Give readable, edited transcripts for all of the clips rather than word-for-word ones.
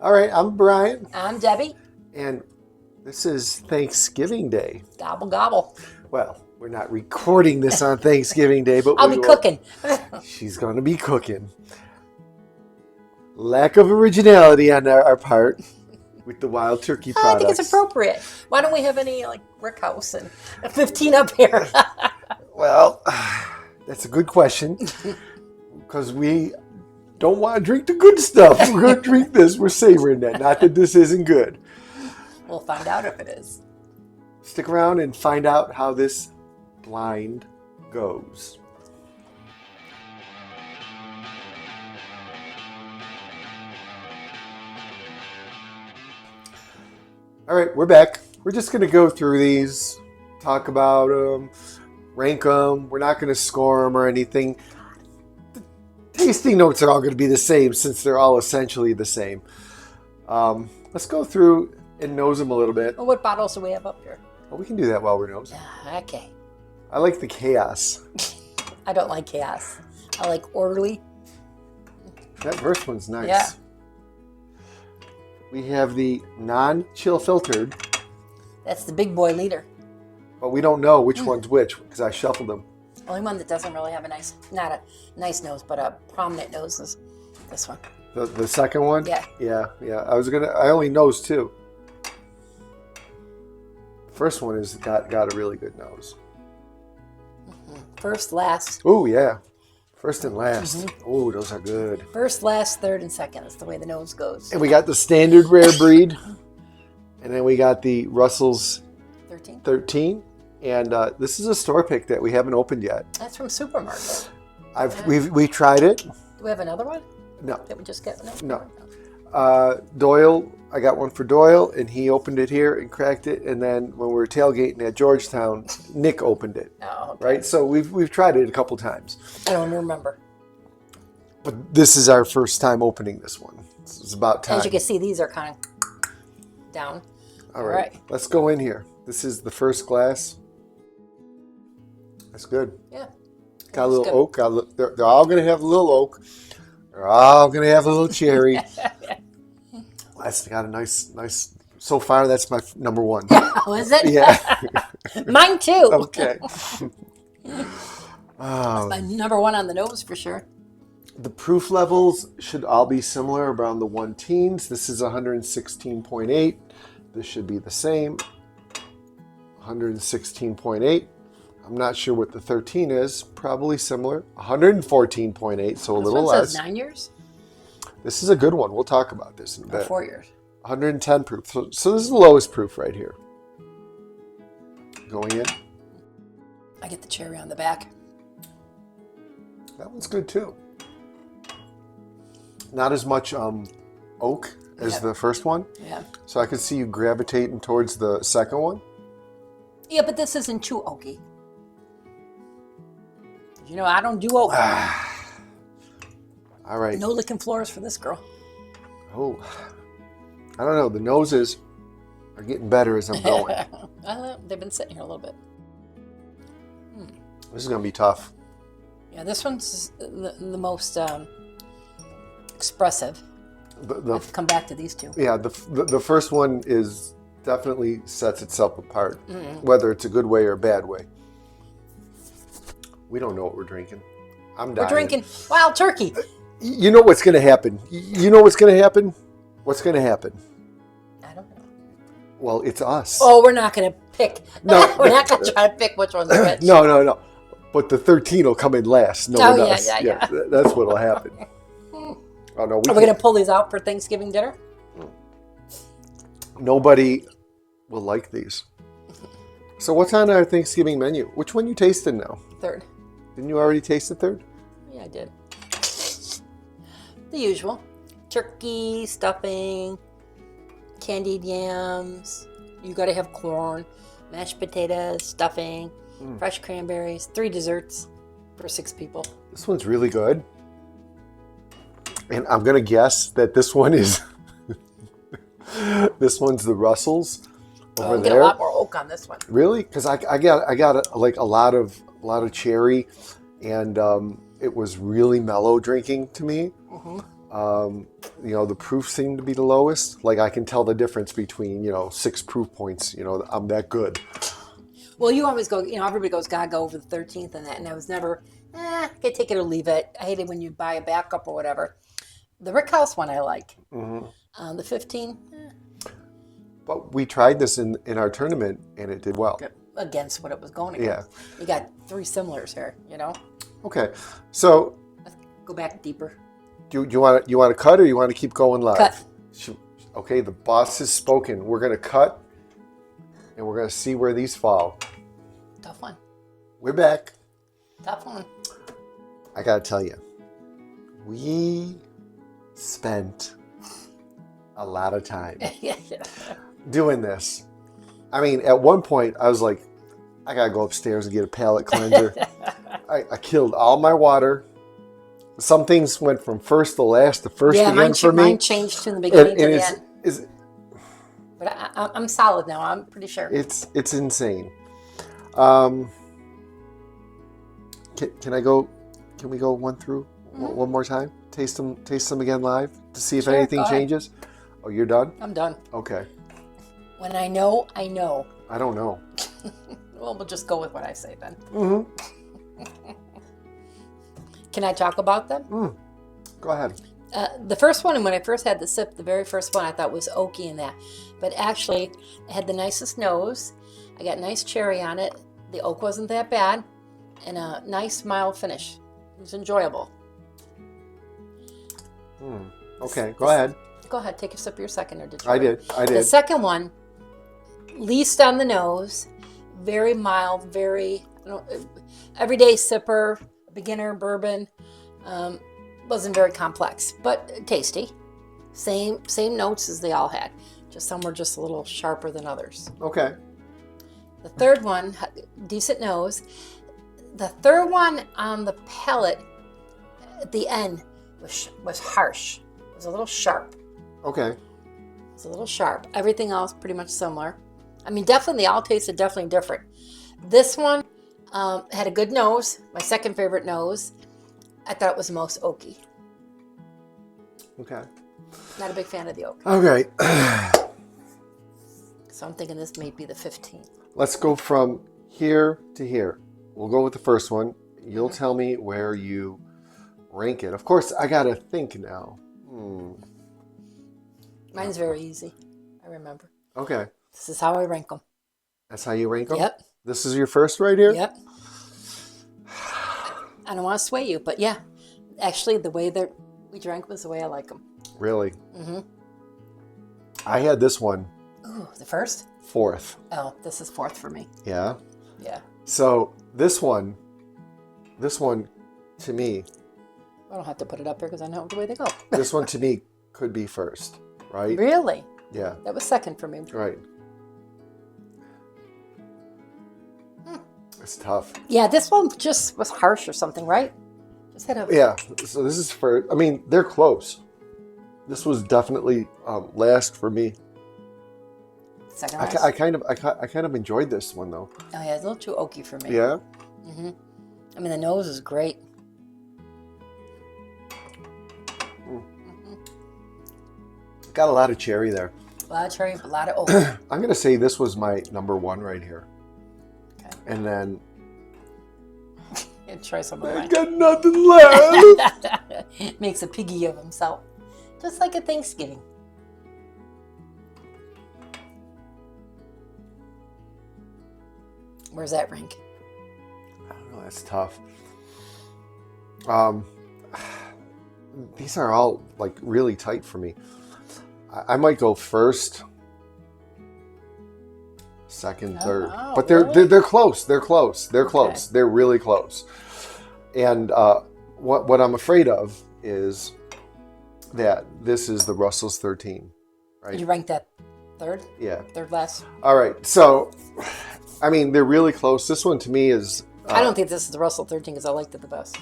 All right, I'm Brian, I'm Debbie. and this is Thanksgiving Day. Gobble, gobble. Well, we're not recording this on Thanksgiving Day, but I'll we be will. cooking. She's going to be cooking. Lack of originality on our part with the wild turkey I products. think it's appropriate. Why don't we have any like Rick House and 15 up here? Well, that's a good question because we don't want to drink the good stuff. We're going to drink this. We're savoring that. Not that this isn't good. We'll find out if it is. Stick around and find out how this blind goes. All right, we're back. We're just going to go through these, talk about them, rank them. We're not going to score them or anything. The tasting notes are all going to be the same since they're all essentially the same. Let's go through and nose them a little bit. Well, what bottles do we have up here? Well, we can do that while we're nosing. Okay. I like the chaos. I don't like chaos. I like orderly. That first one's nice. Yeah. We have the non-chill filtered, That's the big boy leader. but we don't know which one's which because I shuffled them. Only one that doesn't really have a nice, not a nice nose, but a prominent nose is this one. The second one? Yeah. Yeah. I only nosed two. First one has got a really good nose. First, last. Oh, yeah. First and last. Oh, those are good. First, last, third, and second. That's the way the nose goes. And we got the standard rare breed. And then we got the Russell's 13. And this is a store pick that we haven't opened yet. That's from Supermarket. We've tried it. Do we have another one? No. That we just get? No. Doyle, I got one for Doyle, and he opened it here and cracked it. And then when we were tailgating at Georgetown, Nick opened it. Oh, okay. Right? So we've tried it a couple times. I don't remember. But this is our first time opening this one. It's about time. As you can see, these are kind of down. All right. Let's go in here. This is the first glass. That's good. Yeah. Got a little oak. They're all going to have a little oak. They're all going to have a little cherry. That's got a nice. So far, that's my number one. Oh, is it? Yeah. Mine too. Okay. My number one on the nose for sure. The proof levels should all be similar, around the 1 teens. This is 116.8. This should be the same. 116.8. I'm not sure what the 13 is. Probably similar. 114.8, so a little less. Says 9 years? This is a good one. We'll talk about this in a bit. 4 years. 110 proof. So this is the lowest proof right here. Going in. I get the cherry on the back. That one's good too. Not as much oak as the first one. Yeah. So I could see you gravitating towards the second one. Yeah, but this isn't too oaky. You know, I don't do oak. All right. No licking floors for this girl. Oh, I don't know. The noses are getting better as I'm going. They've been sitting here a little bit. This is going to be tough. Yeah, this one's the most expressive. I've come back to these two. Yeah, the first one is definitely sets itself apart, whether it's a good way or a bad way. We don't know what we're drinking. I'm dying. We're drinking wild turkey. You know what's going to happen. You know what's going to happen? What's going to happen? I don't know. Well, it's us. Oh, we're not going to pick. No. We're not going to try to pick which one's which. No. But the 13 will come in last. Yeah. That's what'll happen. Oh no, Are we going to pull these out for Thanksgiving dinner? Nobody will like these. So what's on our Thanksgiving menu? Which one you tasted now? Third. Didn't you already taste the third? Yeah, I did. The usual. Turkey, stuffing, candied yams. You got to have corn, mashed potatoes, stuffing, fresh cranberries, 3 desserts for 6 people. This one's really good. And I'm going to guess that this one is... this one's the Russell's over there. Get a lot more oak on this one. Really? Because I got a lot of cherry, and it was really mellow drinking to me. the proof seemed to be the lowest. Like I can tell the difference between 6 proof points. I'm that good. Well, you always go, everybody goes, gotta go over the 13th and that. And I was never, okay, take it or leave it. I hate it when you buy a backup or whatever. The Rick House one I like. The 15, But we tried this in our tournament and it did well. against what it was going against. You got 3 similars here, Okay, so Let's go back deeper. do you want to cut or you want to keep going live? Cut. Okay, the boss has spoken. We're gonna cut, and we're gonna see where these fall. Tough one. We're back. Tough one. I gotta tell you, we spent a lot of time doing this. I mean, at one point, I was like, I gotta go upstairs and get a palate cleanser. I killed all my water. Some things went from first to last to first again for me. Mine changed in the beginning to the end. Is But I'm solid now. I'm pretty sure. it's insane. Can I go? Can we go one through one more time? Taste them again live to see if Sure, anything go ahead. changes. Oh, you're done? I'm done. Okay. When I know, I know. I don't know. Well, we'll just go with what I say then. Mm-hmm. Can I talk about them? Go ahead. The first one, and when I first had the sip, the very first one I thought was oaky in that. But actually, it had the nicest nose. I got nice cherry on it. The oak wasn't that bad. And a nice mild finish. It was enjoyable. Okay, go ahead. Go ahead, take a sip of your second, or did you? I did. The second one, least on the nose, very mild, very everyday sipper, beginner bourbon. Wasn't very complex, but tasty. Same notes as they all had. Just some were just a little sharper than others. Okay. The third one, decent nose. The third one on the palate at the end was harsh. It was a little sharp. Okay. It's a little sharp. Everything else pretty much similar. I mean, definitely, they all tasted definitely different. This one had a good nose, my second favorite nose. I thought it was the most oaky. Okay. Not a big fan of the oak. Okay. So I'm thinking this may be the 15th. Let's go from here to here. We'll go with the first one. You'll tell me where you rank it. Of course, I gotta think now. Mine's very easy. I remember. Okay. This is how I rank them. That's how you rank them? Yep. This is your first right here? Yep. I don't want to sway you, but yeah. Actually, the way that we drank was the way I like them. Really? Mm-hmm. I had this one. Ooh, the first? Fourth. Oh, this is fourth for me. Yeah? Yeah. So this one to me, I don't have to put it up here because I know the way they go. this one to me could be first, right? Really? Yeah. That was second for me. Right. It's tough. Yeah, this one just was harsh or something, right? Just had a... Yeah. So this is first. I mean, they're close. This was definitely last for me. Second last. I kind of enjoyed this one though. Oh yeah, it's a little too oaky for me. Yeah. Mm-hmm. I mean, the nose is great. Got a lot of cherry there. A lot of cherry, a lot of oak. I'm gonna say this was my number one right here. Okay. And then And try some of I mine. got nothing left. Makes a piggy of himself. Just like at Thanksgiving. Where's that rank? I don't know. That's tough. These are all like really tight for me. I might go first, second, third, Oh, but really? they're close. They're close. They're close. They're really close. And what I'm afraid of is that this is the Russell's 13, right? Did you rank that third? Yeah. Third last? All right. So, I mean, they're really close. This one to me is. I don't think this is the Russell 13 because I liked it the best.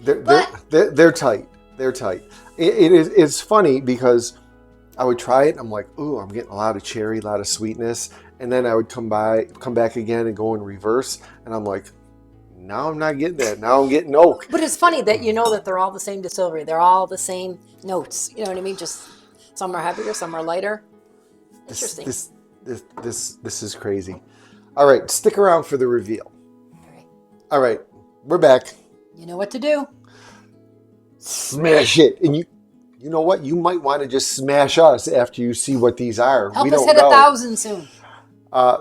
They're tight. They're tight. It's funny because I would try it. And I'm like, ooh, I'm getting a lot of cherry, a lot of sweetness, and then I would come back again and go in reverse, and I'm like, Now I'm not getting that. Now I'm getting oak. But it's funny that you know that they're all the same distillery. They're all the same notes. You know what I mean? Just some are heavier, some are lighter. Interesting. This is crazy. All right, stick around for the reveal. Okay. All right, we're back. You know what to do. Smash it. And you know what? You might want to just smash us after you see what these are. Help we us don't hit know. 1,000 soon.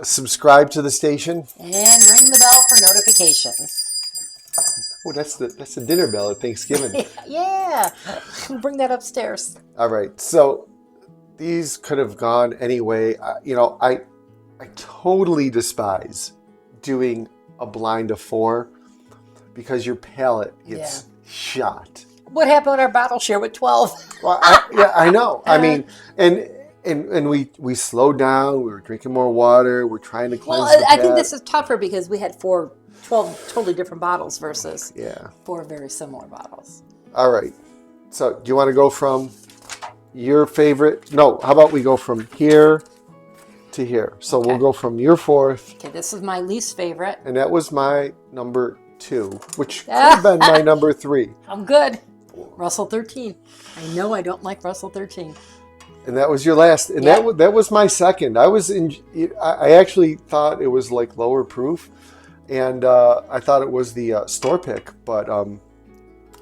Subscribe to the station. And ring the bell for notifications. Oh, that's the dinner bell at Thanksgiving. Yeah. Bring that upstairs. All right, so these could have gone anyway. I totally despise doing a blind of 4 because your palate gets shot. What happened with our bottle share with 12? Well, I know. I mean, and we slowed down. We were drinking more water. We're trying to cleanse the I think palate. this is tougher because we had 12 totally different bottles versus 4 very similar bottles. All right. So do you want to go from your favorite? No, how about we go from here to here? So we'll go from your 4th. Okay, this is my least favorite. And that was my number 2, which could have been my number 3. I'm good. Russell 13. I know I don't like Russell 13. And that was your last. And that was my second. I actually thought it was like lower proof. And I thought it was the store pick. But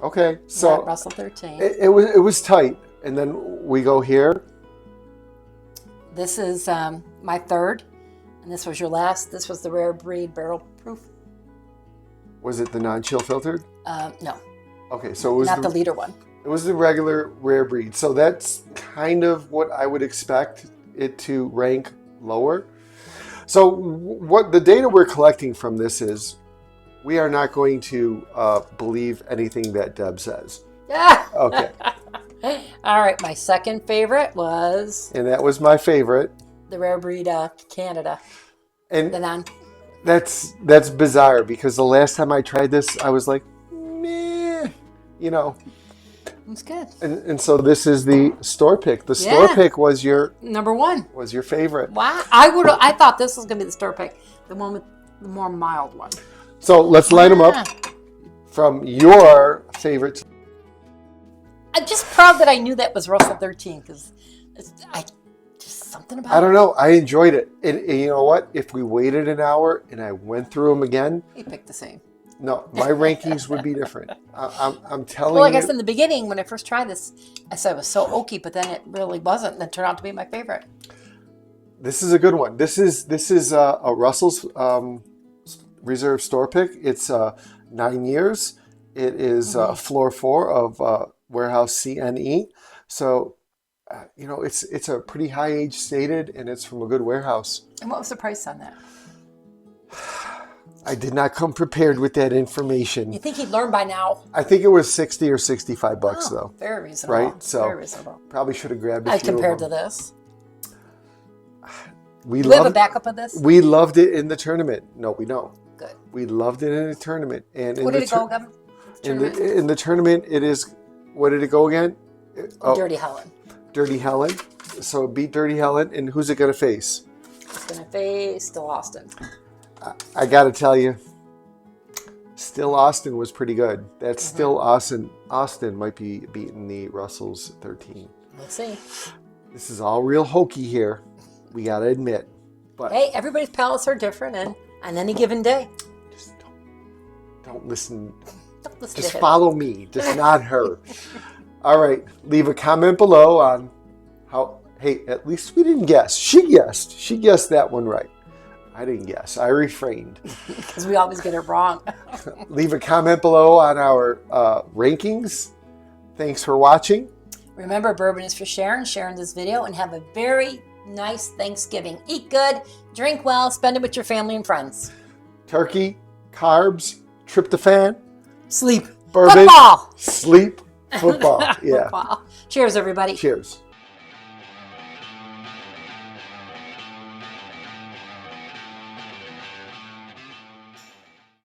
okay. So Russell 13. It was tight. And then we go here. This is my 3rd. And this was your last. This was the rare breed barrel proof. Was it the non-chill filtered? No. Okay, so it was not the liter one. It was the regular rare breed. So that's kind of what I would expect it to rank lower. So what the data we're collecting from this is we are not going to believe anything that Deb says. Okay. All right, my second favorite was... And that was my favorite. The rare breed Canada. And the non... That's bizarre because the last time I tried this, I was like, meh, you know. It's good. And so this is the store pick. The store pick was your number 1. Was your favorite. Wow. I thought this was gonna be the store pick. The one with the more mild one. So let's line them up from your favorites. I'm just proud that I knew that was Russell 13 because something about it. I don't know. I enjoyed it. And you know what? If we waited an hour and I went through them again, you picked the same. No, my rankings would be different. I'm telling you. Well, I guess in the beginning when I first tried this, I said it was so oaky, but then it really wasn't. And it turned out to be my favorite. This is a good one. This is a Russell's Reserve store pick. It's 9 years. It is floor 4 of warehouse CNE. So. It's a pretty high age stated, and it's from a good warehouse. And what was the price on that? I did not come prepared with that information. You think he'd learn by now? I think it was $60 or $65 though. Very reasonable. Right? So very reasonable. Probably should have grabbed a few compared of them. To this. We have a backup of this? We loved it in the tournament. No, we don't. Good. We loved it in the tournament. And what did it go again? In the tournament, it is. What did it go again? Dirty Helen. Dirty Helen. So beat Dirty Helen, and who's it going to face? It's going to face Still Austin. I got to tell you, Still Austin was pretty good. That's Still Austin. Austin might be beating the Russells 13. Let's see. This is all real hokey here. We got to admit. But hey, everybody's palates are different, and on any given day. Just don't listen. Don't listen just to follow me, just not her. All right, leave a comment below on how, hey, at least we didn't guess. She guessed. She guessed that one right. I didn't guess. I refrained. Because we always get it wrong. Leave a comment below on our rankings. Thanks for watching. Remember, bourbon is for sharing this video, and have a very nice Thanksgiving. Eat good, drink well, spend it with your family and friends. Turkey, carbs, tryptophan. Sleep. Bourbon. Football. Sleep. Football. Yeah. Football. Cheers, everybody. Cheers.